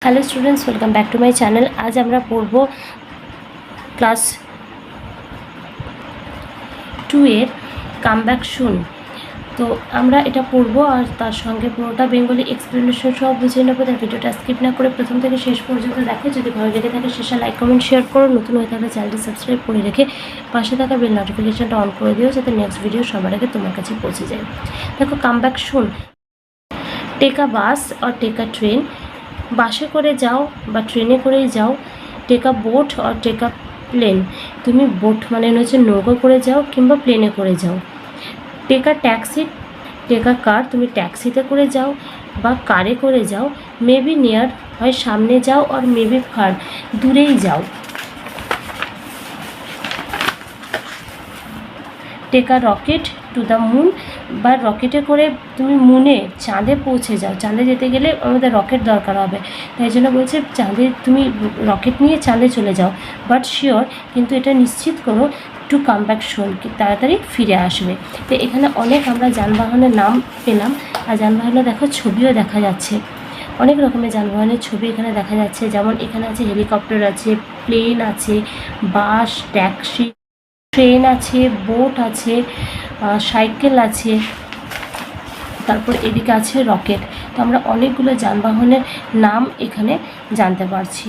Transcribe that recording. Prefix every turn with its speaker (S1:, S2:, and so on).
S1: Hello students, welcome back to my channel. আজ আমরা পড়ব ক্লাস 2 এর কামব্যাক শুন। তো আমরা এটা পড়বো আর তার সঙ্গে পুরোটা বেঙ্গলি এক্সপ্লেনেশন সব বুঝে নেবো। তাই ভিডিওটা স্কিপ না করে প্রথম থেকে শেষ পর্যন্ত দেখো। যদি ভালো লেগে থাকে শেষে লাইক কমেন্ট শেয়ার করো। নতুন হয়ে থাকলে চ্যানেলটি সাবস্ক্রাইব করে রেখে পাশে থাকা বেল নোটিফিকেশনটা অন করে দিও, যাতে নেক্সট ভিডিও সবার আগে তোমার কাছে পৌঁছে যায়। দেখো, কামব্যাক শুন। Take a bus or take a train, বাসে করে যাও বা ট্রেনে করেই যাও। Take a boat or take a plane, তুমি বোট মানে হচ্ছে নৌকো করে যাও কিংবা প্লেনে করে যাও। Take a taxi, take a car, তুমি ট্যাক্সিতে করে যাও বা কারে করে যাও। মেবি নিয়ার, হয় সামনে যাও, আর মেবি ফার, দূরেই যাও। Take a rocket to the moon, বা রকেটে করে তুমি মুনে চাঁদে পৌঁছে যাও। চাঁদে যেতে গেলে আমাদের রকেট দরকার হবে, তাই জন্য বলছে চাঁদে তুমি রকেট নিয়ে চাঁদে চলে যাও। বাট শিওর, কিন্তু এটা নিশ্চিত করো, টু কাম ব্যাক সুন, তাড়াতাড়ি ফিরে আসবে। তো এখানে অনেক আমরা যানবাহনের নাম পেলাম, আর যানবাহনে দেখো ছবিও দেখা যাচ্ছে। অনেক রকমের যানবাহনের ছবি এখানে দেখা যাচ্ছে। যেমন এখানে আছে হেলিকপ্টার আছে, প্লেন আছে, বাস, ট্যাক্সি, ট্রেন আছে, বোট আছে, সাইকেল আছে, তারপর এদিকে আছে রকেট। তো আমরা অনেকগুলো যানবাহনের নাম এখানে জানতে পারছি।